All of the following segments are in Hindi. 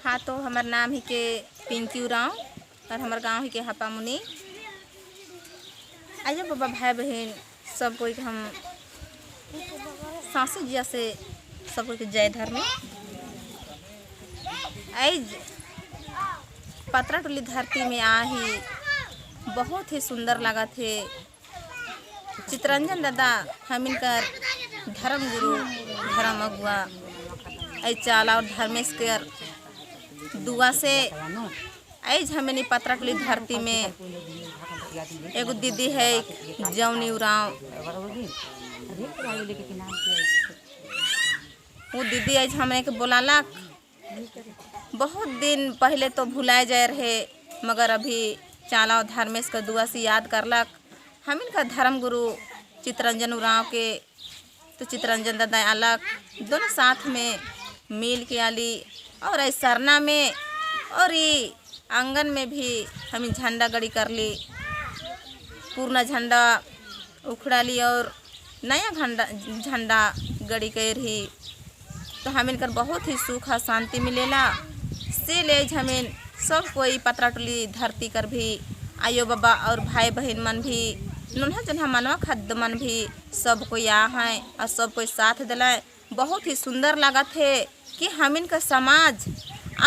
हाँ, तो हमार नाम ही के पिंकी उरांव और हमार गांव ही के हपा मुनि। आइए बाबा भाई बहन सब कोई के हम सासू जिया से सब कोई के जय धर्म। आज पतरा टोली धरती में आही बहुत ही सुंदर लगा थे। चितरंजन दादा हमिन कर धर्म गुरु धर्म अगुआ ऐ चाला और धर्मेश कर दुआ से आज हमें पतरा टोली धरती में एगो दीदी है जौनी उरांव। वो दीदी आज हमने के बोलालक। बहुत दिन पहले तो भुलाए जाए रहे मगर अभी चाला और धर्मेश का दुआ से याद करलक। हमिन का धर्म गुरु चितरंजन उरांव के तो चितरंजन दादा अलग दोनों साथ में मिल के आली और इस सरना में और ये आंगन में भी हमें झंडा गड़ी कर ली। पूर्ण झंडा उखड़ा ली और नया झंडा गड़ी कर रही तो हमें कर बहुत ही सुख और शांति मिलेला। से ले हमें सब कोई पतरा टोली धरती कर भी आयो बाबा और भाई बहन मन भी नन्हा जन्हा मनवा खद मन भी सब कोई आ हैं और सब कोई साथ दिलाए। बहुत ही सुंदर लागत है कि हमिन का समाज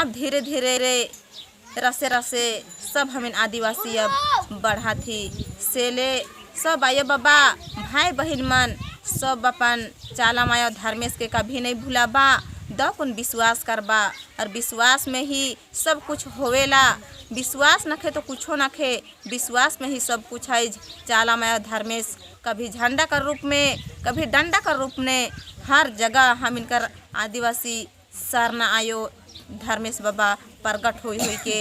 अब धीरे धीरे रसे रसे सब हमिन आदिवासी अब बढ़ा थी। से ले सब आयो बाबा भाई बहन मन सब अपन चाला माया धर्मेश के कभी नहीं भूलाबा दकुन विश्वास करबा और विश्वास में ही सब कुछ होवेला। विश्वास नखे तो कुछो नखे, विश्वास में ही सब कुछ है। चाला माया धर्मेश कभी झंडा का रूप में कभी डंडा का रूप में हर जगह हम इनकर आदिवासी सरना आयो धर्मेश बाबा प्रगट हुई के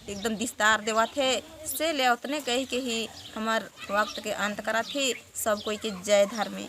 एकदम विस्तार देवा थे। से ले उतने कही के ही हमार वक्त के अंत करा थी। सब कोई के जय धर्मे।